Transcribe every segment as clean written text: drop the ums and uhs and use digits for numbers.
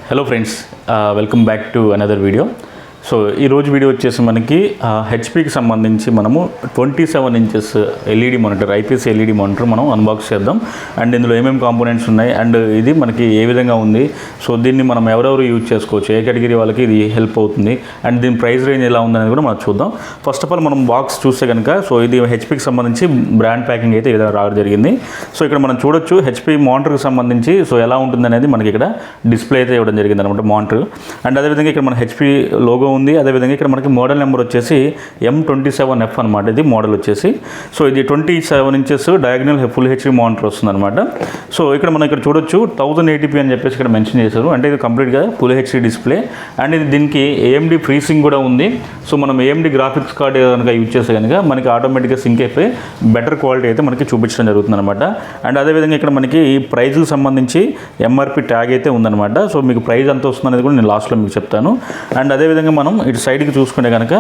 Hello friends, welcome back to another video. So ఈరోజు video వచ్చేసి మనకి హెచ్పికి సంబంధించి మనము 27 inches LED monitor IPS LED monitor మనం అన్బాక్స్ చేద్దాం. అండ్ ఇందులో ఏమేమి కాంపోనెంట్స్ ఉన్నాయి అండ్ ఇది మనకి ఏ విధంగా ఉంది, సో దీన్ని మనం ఎవరెవరు యూజ్ చేసుకోవచ్చు, ఏ కేటగిరీ వాళ్ళకి ఇది హెల్ప్ అవుతుంది అండ్ దీని ప్రైస్ రేంజ్ ఎలా ఉందనేది కూడా మనం చూద్దాం. ఫస్ట్ ఆఫ్ ఆల్ మనం బాక్స్ చూస్తే కనుక సో ఇది హెచ్పికి సంబంధించి బ్రాండ్ ప్యాకింగ్ అయితే ఇలా రావడం జరిగింది. సో ఇక్కడ మనం చూడొచ్చు హెచ్పి మానిటర్కి సంబంధించి సో ఎలా ఉంటుంది అనేది మనకి ఇక్కడ డిస్ప్లే అయితే ఇవ్వడం జరిగింది అనమాట మానిటర్. అండ్ అదేవిధంగా ఇక్కడ మన హెచ్పి లోగో ఉంది. అదేవిధంగా ఇక్కడ మనకి మోడల్ నెంబర్ వచ్చేసి M27f అనమాట. ఇది మోడల్ వచ్చేసి సో ఇది 27 inches diagonal full HD monitor వస్తుంది అనమాట. సో ఇక్కడ మనం ఇక్కడ చూడొచ్చు 1080p అని చెప్పేసి ఇక్కడ మెన్షన్ చేశారు. అంటే ఇది కంప్లీట్గా ఫుల్ హెచ్డి డిస్ప్లే అండ్ ఇది దీనికి AMD ఫ్రీ సింక్ కూడా ఉంది. సో మనం AMD గ్రాఫిక్స్ కార్డ్ కనుక యూజ్ చేస్తే కనుక మనకి ఆటోమేటిక్గా సింక్ అయిపోయి బెటర్ క్వాలిటీ అయితే మనకి చూపించడం జరుగుతుంది అనమాట. అండ్ అదేవిధంగా ఇక్కడ మనకి ఈ ప్రైజ్కి సంబంధించి MRP ట్యాగ్ అయితే ఉందన్నమాట. సో మీకు ప్రైస్ ఎంత వస్తుంది అనేది కూడా నేను లాస్ట్లో మీకు చెప్తాను. అండ్ అదేవిధంగా మనం ఇటు సైడ్కి చూసుకుంటే కనుక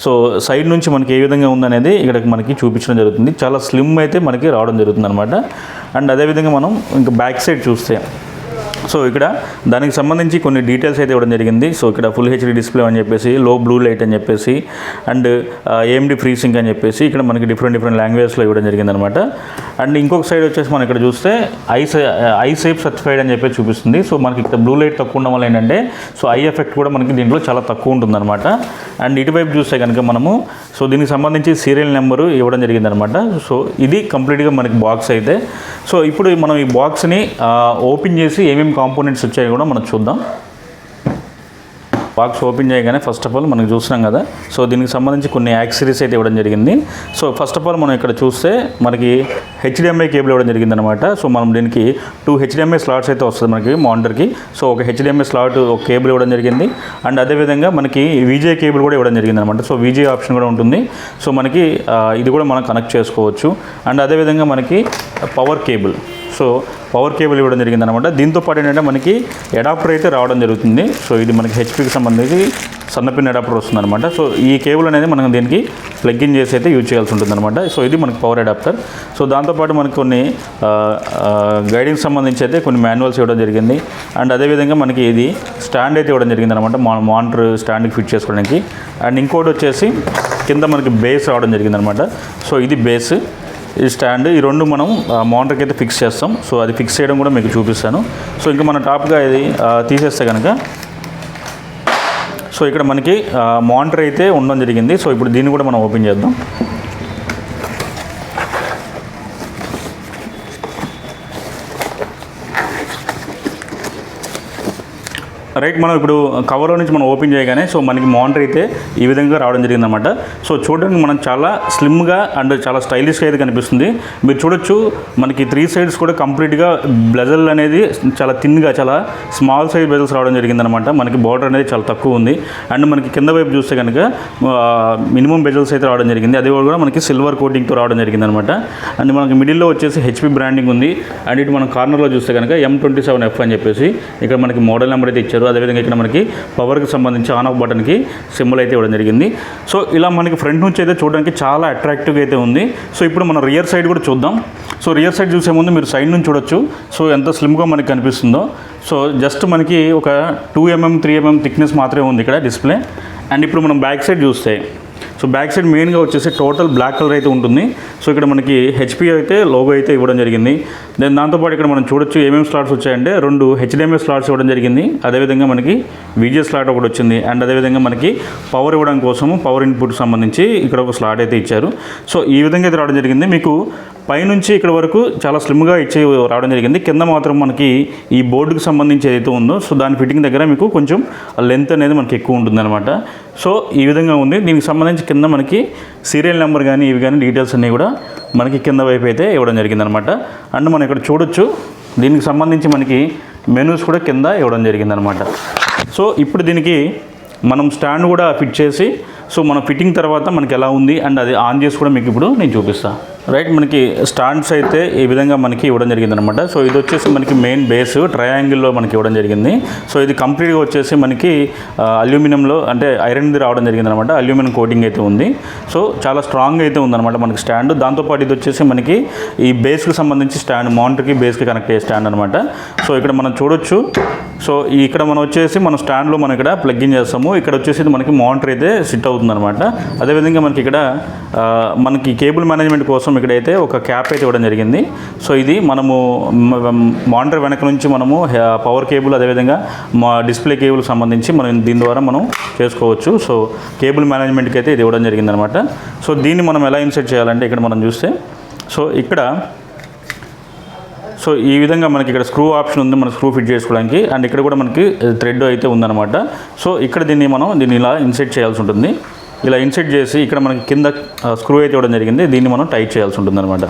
సో సైడ్ నుంచి మనకి ఏ విధంగా ఉందనేది ఇక్కడ మనకి చూపించడం జరుగుతుంది. చాలా స్లిమ్ అయితే మనకి రావడం జరుగుతుంది అనమాట. అండ్ అదేవిధంగా మనం ఇంకా బ్యాక్ సైడ్ చూస్తే సో ఇక్కడ దానికి సంబంధించి కొన్ని డీటెయిల్స్ అయితే ఇవ్వడం జరిగింది. సో ఇక్కడ ఫుల్ హెచ్డి డిస్ప్లే అని చెప్పేసి, లో బ్లూ లైట్ అని చెప్పేసి అండ్ AMD ఫ్రీ సింక్ అని చెప్పేసి ఇక్కడ మనకి డిఫరెంట్ లాంగ్వేజ్లో ఇవ్వడం జరిగింది అనమాట. అండ్ ఇంకొక సైడ్ వచ్చేసి మనం ఇక్కడ చూస్తే ఐ సేఫ్ సర్టిఫైడ్ అని చెప్పేసి చూపిస్తుంది. సో మనకి ఇక్కడ బ్లూ లైట్ తక్కువ ఉండడం వల్ల ఏంటంటే సో ఐ ఎఫెక్ట్ కూడా మనకి దీంట్లో చాలా తక్కువ ఉంటుంది అనమాట. అండ్ ఇటువైపు చూస్తే కనుక మనము సో దీనికి సంబంధించి సీరియల్ నెంబరు ఇవ్వడం జరిగింది అనమాట. సో ఇది కంప్లీట్గా మనకి బాక్స్ అయితే. సో ఇప్పుడు మనం ఈ బాక్స్ని ఓపెన్ చేసి ఏమేమి కాంపోనెంట్స్ వచ్చాయి కూడా మనం చూద్దాం. బాక్స్ ఓపెన్ చేయగానే ఫస్ట్ ఆఫ్ ఆల్ మనం చూస్తున్నాం కదా, సో దీనికి సంబంధించి కొన్ని యాక్సెసరీస్ అయితే ఇవ్వడం జరిగింది. సో ఫస్ట్ ఆఫ్ ఆల్ మనం ఇక్కడ చూస్తే మనకి HDMI కేబుల్ ఇవ్వడం జరిగింది అనమాట. సో మనం దీనికి 2 HDMI స్లాట్స్ అయితే వస్తుంది మనకి మానిటర్కి. సో ఒక HDMI స్లాట్ ఒక కేబుల్ ఇవ్వడం జరిగింది. అండ్ అదేవిధంగా మనకి VGA కేబుల్ కూడా ఇవ్వడం జరిగింది అనమాట. సో VGA ఆప్షన్ కూడా ఉంటుంది. సో మనకి ఇది కూడా మనం కనెక్ట్ చేసుకోవచ్చు. అండ్ అదేవిధంగా మనకి power cable, so power cable ఇవ్వడం జరిగింది అనమాట. దీంతో పాటు ఏంటంటే మనకి అడాప్టర్ అయితే రావడం జరుగుతుంది. సో ఇది మనకి హెచ్పికి సంబంధించి సన్నపిన్ అడాప్టర్ వస్తుంది అనమాట. సో ఈ కేబుల్ అనేది మనం దీనికి ప్లగ్ ఇన్ చేసి అయితే యూజ్ చేయాల్సి ఉంటుంది అనమాట. సో ఇది మనకి పవర్ అడాప్టర్. సో దాంతోపాటు మనకి కొన్ని గైడింగ్ సంబంధించి అయితే కొన్ని మాన్యువల్స్ ఇవ్వడం జరిగింది. అండ్ అదేవిధంగా మనకి ఇది స్టాండ్ అయితే ఇవ్వడం జరిగింది అనమాట, మానిటర్ స్టాండ్కి ఫిట్ చేసుకోవడానికి. అండ్ ఇంకోటి వచ్చేసి కింద మనకి బేస్ రావడం జరిగింది అనమాట. సో ఇది బేస్, ఈ స్టాండ్, ఈ రెండు మనం మానిటర్కి అయితే ఫిక్స్ చేస్తాం. సో అది ఫిక్స్ చేయడం కూడా మీకు చూపిస్తాను. సో ఇంకా మన టాప్గా ఇది తీసేస్తే కనుక సో ఇక్కడ మనకి మానిటర్ అయితే ఉండడం జరిగింది. సో ఇప్పుడు దీన్ని కూడా మనం ఓపెన్ చేద్దాం. రైట్, మనం ఇప్పుడు కవర్లో నుంచి మనం ఓపెన్ చేయగానే సో మనకి మానిటర్ అయితే ఈ విధంగా రావడం జరిగిందనమాట. సో చూడడానికి మనం చాలా స్లిమ్గా అండ్ చాలా స్టైలిష్గా అయితే కనిపిస్తుంది. మీరు చూడొచ్చు మనకి 3 సైడ్స్ కూడా కంప్లీట్గా బ్లెజల్ అనేది చాలా థిన్గా, చాలా స్మాల్ సైజ్ బ్లెజల్స్ రావడం జరిగిందనమాట. మనకి బార్డర్ అనేది చాలా తక్కువ ఉంది. అండ్ మనకి కింద వైపు చూస్తే కనుక మినిమం బెజల్స్ అయితే రావడం జరిగింది. అది కూడా మనకి సిల్వర్ కోటింగ్తో రావడం జరిగిందనమాట. అండ్ మనకి మిడిల్లో వచ్చేసి హెచ్పి బ్రాండింగ్ ఉంది. అండ్ ఇటు మనం కార్నర్లో చూస్తే కనుక M27f అని చెప్పేసి ఇక్కడ మనకి మోడల్ నెంబర్ అయితే ఇచ్చారు. అదేవిధంగా ఇక్కడ మనకి పవర్కి సంబంధించి ఆన్ ఆఫ్ బటన్కి సింబల్ అయితే ఇవ్వడం జరిగింది. సో ఇలా మనకి ఫ్రంట్ నుంచి అయితే చూడడానికి చాలా అట్రాక్టివ్గా అయితే ఉంది. సో ఇప్పుడు మనం రియర్ సైడ్ కూడా చూద్దాం. సో రియర్ సైడ్ చూసే ముందు మీరు సైడ్ నుంచి చూడొచ్చు సో ఎంత స్లిమ్గా మనకి కనిపిస్తుందో. సో జస్ట్ మనకి ఒక 2mm 3mm థిక్నెస్ మాత్రమే ఉంది ఇక్కడ డిస్ప్లే. అండ్ ఇప్పుడు మనం బ్యాక్ సైడ్ చూస్తే సో బ్యాక్ సైడ్ మెయిన్గా వచ్చేసి టోటల్ బ్లాక్ కలర్ అయితే ఉంటుంది. సో ఇక్కడ మనకి హెచ్పి అయితే లోగో అయితే ఇవ్వడం జరిగింది. దెన్ దాంతోపాటు ఇక్కడ మనం చూడొచ్చు ఏమేమి స్లాట్స్ వచ్చాయంటే 2 HDMI స్లాట్స్ ఇవ్వడం జరిగింది. అదేవిధంగా మనకి VGA స్లాట్ ఒకటి వచ్చింది. అండ్ అదేవిధంగా మనకి పవర్ ఇవ్వడం కోసము పవర్ ఇన్పుట్ సంబంధించి ఇక్కడ ఒక స్లాట్ అయితే ఇచ్చారు. సో ఈ విధంగా అయితే రావడం జరిగింది. మీకు పైనుంచి ఇక్కడ వరకు చాలా స్లిమ్గా ఇచ్చి రావడం జరిగింది. కింద మాత్రం మనకి ఈ బోర్డుకి సంబంధించి ఏదైతే ఉందో సో దాని ఫిట్టింగ్ దగ్గర మీకు కొంచెం లెంత్ అనేది మనకి ఎక్కువ ఉంటుందన్నమాట. సో ఈ విధంగా ఉంది. దీనికి సంబంధించి కింద మనకి సీరియల్ నెంబర్ కానీ ఇవి కానీ డీటెయిల్స్ అన్నీ కూడా మనకి కింద వైపు అయితే ఇవ్వడం జరిగిందనమాట. అండ్ మనం ఇక్కడ చూడొచ్చు దీనికి సంబంధించి మనకి మెనూస్ కూడా కింద ఇవ్వడం జరిగిందనమాట. సో ఇప్పుడు దీనికి మనం స్టాండ్ కూడా ఫిట్ చేసి సో మనం ఫిట్టింగ్ తర్వాత మనకి ఎలా ఉంది అండ్ అది ఆన్ చేసి కూడా మీకు ఇప్పుడు నేను చూపిస్తాను. రైట్. మనకి స్టాండ్స్ అయితే ఈ విధంగా మనకి ఇవ్వడం జరిగింది అనమాట. సో ఇది వచ్చేసి మనకి మెయిన్ బేస్ ట్రయాంగిల్లో మనకి ఇవ్వడం జరిగింది. సో ఇది కంప్లీట్గా వచ్చేసి మనకి అల్యూమినియంలో అంటే ఐరన్ది రావడం జరిగింది అనమాట. అల్యూమినియం కోటింగ్ అయితే ఉంది. సో చాలా స్ట్రాంగ్ అయితే ఉందన్నమాట మనకి స్టాండ్. దాంతోపాటు ఇది వచ్చేసి మనకి ఈ బేస్కి సంబంధించి స్టాండ్, మౌంటర్కి బేస్కి కనెక్ట్ అయ్యే స్టాండ్ అనమాట. సో ఇక్కడ మనం చూడొచ్చు. సో ఇక్కడ మనం వచ్చేసి మన స్టాండ్లో మనం ఇక్కడ ప్లగ్ ఇన్ చేస్తాము. ఇక్కడ వచ్చేసి మనకి మౌంటర్ అయితే సిట్ అవుతుందన్నమాట. అదేవిధంగా మనకి ఇక్కడ మనకి కేబుల్ మేనేజ్మెంట్ కోసం ఇక్కడైతే ఒక క్యాప్ అయితే ఇవ్వడం జరిగింది. సో ఇది మనము మానిటర్ వెనక నుంచి మనము పవర్ కేబుల్ అదేవిధంగా మా డిస్ప్లే కేబుల్ సంబంధించి మనం దీని ద్వారా మనం చేసుకోవచ్చు. సో కేబుల్ మేనేజ్మెంట్కి అయితే ఇది ఇవ్వడం జరిగిందనమాట. సో దీన్ని మనం ఎలా ఇన్సర్ట్ చేయాలంటే ఇక్కడ మనం చూస్తే సో ఈ విధంగా మనకి ఇక్కడ స్క్రూ ఆప్షన్ ఉంది, మనం స్క్రూ ఫిట్ చేసుకోవడానికి. అండ్ ఇక్కడ కూడా మనకి థ్రెడ్ అయితే ఉందన్నమాట. సో ఇక్కడ దీన్ని ఇలా ఇన్సర్ట్ చేయాల్సి ఉంటుంది. ఇలా ఇన్సర్ట్ చేసి ఇక్కడ మనకి కింద స్క్రూ అయితే ఇవ్వడం జరిగింది. దీన్ని మనం టైట్ చేయాల్సి ఉంటుంది అనమాట.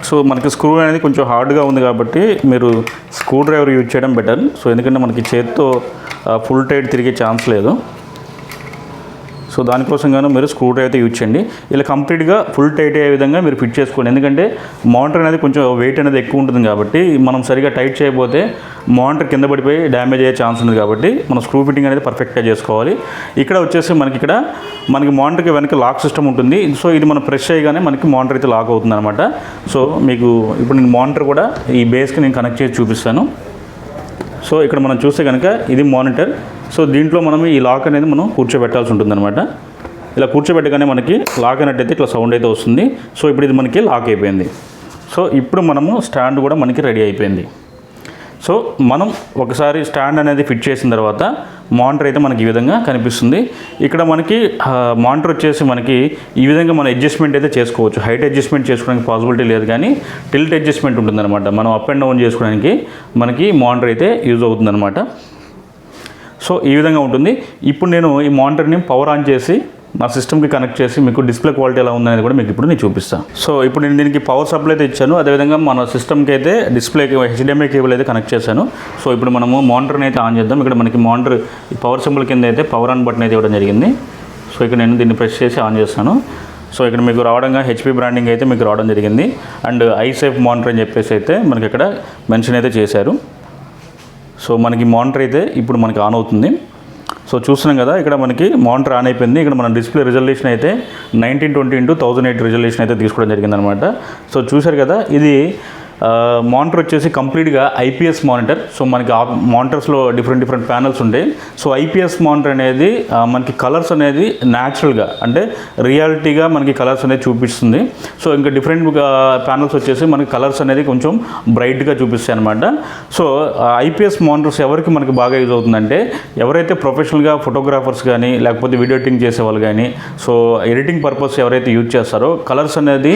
సో మనకి స్క్రూ అనేది కొంచెం హార్డ్గా ఉంది కాబట్టి మీరు స్క్రూ డ్రైవర్ యూజ్ చేయడం బెటర్. సో ఎందుకంటే మనకి చేతితో ఫుల్ టైట్ తిరిగే ఛాన్స్ లేదు. సో దానికోసం గాను మీరు స్క్రూ డ్రైవర్ అయితే యూజ్ చేయండి. ఇలా కంప్లీట్గా ఫుల్ టైట్ అయ్యే విధంగా మీరు ఫిట్ చేసుకోండి. ఎందుకంటే మౌంటర్ అనేది కొంచెం వెయిట్ అనేది ఎక్కువ ఉంటుంది కాబట్టి మనం సరిగా టైట్ చేయకపోతే మౌంటర్ కింద పడిపోయి డ్యామేజ్ అయ్యే ఛాన్స్ ఉంది కాబట్టి మనం స్క్రూ ఫిట్టింగ్ అనేది పర్ఫెక్ట్గా చేసుకోవాలి. ఇక్కడ వచ్చేసి మనకి మౌంటర్కి వెనక లాక్ సిస్టమ్ ఉంటుంది. సో ఇది మనం ప్రెస్ చేయగానే మనకి మౌంటర్ అయితే లాక్ అవుతుంది అనమాట. సో మీకు ఇప్పుడు నేను మౌంటర్ కూడా ఈ బేస్కి నేను కనెక్ట్ చేసి చూపిస్తాను. సో ఇక్కడ మనం చూస్తే కనుక ఇది మానిటర్. సో దీంట్లో మనం ఈ లాక్ అనేది మనం కూర్చోబెట్టాల్సి ఉంటుందన్నమాట. ఇలా కూర్చోబెట్టగానే మనకి లాక్ అయినట్టయితే ఇట్లా సౌండ్ అయితే వస్తుంది. సో ఇప్పుడు ఇది మనకి లాక్ అయిపోయింది. సో ఇప్పుడు మనము స్టాండ్ కూడా మనకి రెడీ అయిపోయింది. సో మనం ఒకసారి స్టాండ్ అనేది ఫిట్ చేసిన తర్వాత మానిటర్ అయితే మనకి ఈ విధంగా కనిపిస్తుంది. ఇక్కడ మనకి మానిటర్ వచ్చేసి మనకి ఈ విధంగా మనం అడ్జస్ట్మెంట్ అయితే చేసుకోవచ్చు. హైట్ అడ్జస్ట్మెంట్ చేసుకోవడానికి పాసిబిలిటీ లేదు, కానీ టిల్ట్ అడ్జస్ట్మెంట్ ఉంటుందన్నమాట. మనం అప్ అండ్ డౌన్ చేసుకోవడానికి మనకి మానిటర్ అయితే యూజ్ అవుతుందన్నమాట. సో ఈ విధంగా ఉంటుంది. ఇప్పుడు నేను ఈ మానిటర్ని పవర్ ఆన్ చేసి నా సిస్టమ్కి కనెక్ట్ చేసి మీకు డిస్ప్లే క్వాలిటీ ఎలా ఉందనేది కూడా మీకు ఇప్పుడు నేను చూపిస్తాను. సో ఇప్పుడు నేను దీనికి పవర్ సప్లై అయితే ఇచ్చాను. అదేవిధంగా మన సిస్టమ్కి అయితే డిస్ప్లేకి HDMI కేబుల్ అయితే కనెక్ట్ చేశాను. సో ఇప్పుడు మనము మానిటర్ని అయితే ఆన్ చేద్దాం. ఇక్కడ మనకి మానిటర్ పవర్ సింబల్ కింద అయితే పవర్ ఆన్ బటన్ అయితే ఇవ్వడం జరిగింది. సో ఇక్కడ నేను దీన్ని ప్రెస్ చేసి ఆన్ చేస్తాను. సో ఇక్కడ మీకు రావడంగా HP బ్రాండింగ్ అయితే మీకు రావడం జరిగింది. అండ్ ఐసేఫ్ మానిటర్ అని చెప్పేసి అయితే మనకి ఇక్కడ మెన్షన్ అయితే చేశారు. సో మనకి మానిటర్ అయితే ఇప్పుడు మనకి ఆన్ అవుతుంది. సో చూస్తున్నాం కదా, ఇక్కడ మనకి మానిటర్ ఆన్ అయిపోయింది. ఇక్కడ మన డిస్ప్లే రిజల్యూషన్ అయితే 1920x1008 రిజల్యూషన్ అయితే తీసుకోవడం జరిగిందనమాట. సో చూశారు కదా, ఇది మానిటర్ వచ్చేసి కంప్లీట్గా IPS మానిటర్. సో మనకి మానిటర్స్లో డిఫరెంట్ ప్యానల్స్ ఉంటాయి. సో IPS మానిటర్ అనేది మనకి కలర్స్ అనేది న్యాచురల్గా అంటే రియాలిటీగా మనకి కలర్స్ అనేది చూపిస్తుంది. సో ఇంకా డిఫరెంట్ ప్యానల్స్ వచ్చేసి మనకి కలర్స్ అనేది కొంచెం బ్రైట్గా చూపిస్తాయి అనమాట. సో IPS మానిటర్స్ ఎవరికి మనకి బాగా యూజ్ అవుతుందంటే ఎవరైతే ప్రొఫెషనల్గా ఫోటోగ్రాఫర్స్ కానీ లేకపోతే వీడియో ఎడిటింగ్ చేసేవాళ్ళు కానీ సో ఎడిటింగ్ పర్పస్ ఎవరైతే యూజ్ చేస్తారో కలర్స్ అనేది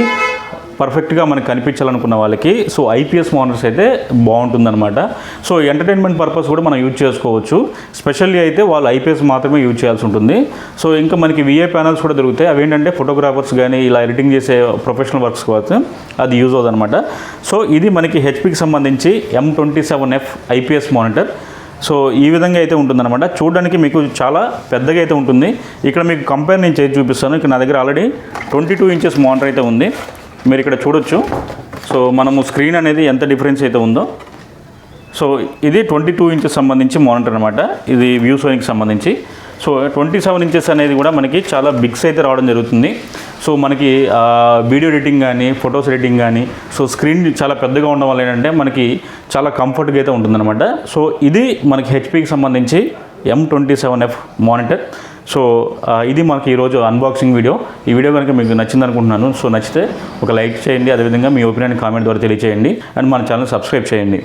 పర్ఫెక్ట్గా మనకు కనిపించాలనుకున్న వాళ్ళకి సో IPS మానిటర్స్ అయితే బాగుంటుందన్నమాట. సో ఎంటర్టైన్మెంట్ పర్పస్ కూడా మనం యూజ్ చేసుకోవచ్చు. స్పెషల్లీ అయితే వాళ్ళు IPS మాత్రమే యూజ్ చేయాల్సి ఉంటుంది. సో ఇంకా మనకి VA ప్యానల్స్ కూడా దొరుకుతాయి. అవి ఏంటంటే ఫోటోగ్రాఫర్స్ కానీ ఇలా ఎడిటింగ్ చేసే ప్రొఫెషనల్ వర్క్స్ కోసం అది యూజ్ అవుతుందన్నమాట. సో ఇది మనకి HPకి సంబంధించి M27f IPS మానిటర్. సో ఈ విధంగా అయితే ఉంటుందన్నమాట. చూడడానికి మీకు చాలా పెద్దగా అయితే ఉంటుంది. ఇక్కడ మీకు కంపేర్ నేను చేసి చూపిస్తాను. ఇక్కడ నా దగ్గర ఆల్రెడీ 22 ఇంచెస్ మానిటర్ అయితే ఉంది. మీరు ఇక్కడ చూడొచ్చు. సో మనము స్క్రీన్ అనేది ఎంత డిఫరెన్స్ అయితే ఉందో. సో ఇది 22 ఇంచెస్ సంబంధించి మానిటర్ అనమాట. ఇది వ్యూసోనికి సంబంధించి. సో 27 ఇంచెస్ అనేది కూడా మనకి చాలా బిగ్స్ అయితే రావడం జరుగుతుంది. సో మనకి వీడియో ఎడిటింగ్ కానీ ఫొటోస్ ఎడిటింగ్ కానీ సో స్క్రీన్ చాలా పెద్దగా ఉండడం వల్ల ఏంటంటే మనకి చాలా కంఫర్ట్గా అయితే ఉంటుందన్నమాట. సో ఇది మనకి HPకి సంబంధించి M27f మానిటర్. సో ఇది మనకి ఈరోజు అన్బాక్సింగ్ వీడియో. ఈ వీడియో కనుక మీకు నచ్చింది అనుకుంటున్నాను. సో నచ్చితే ఒక లైక్ చేయండి. అదేవిధంగా మీ ఒపీనియన్ కామెంట్ ద్వారా తెలియజేయండి. అండ్ మన ఛానల్ సబ్స్క్రైబ్ చేయండి.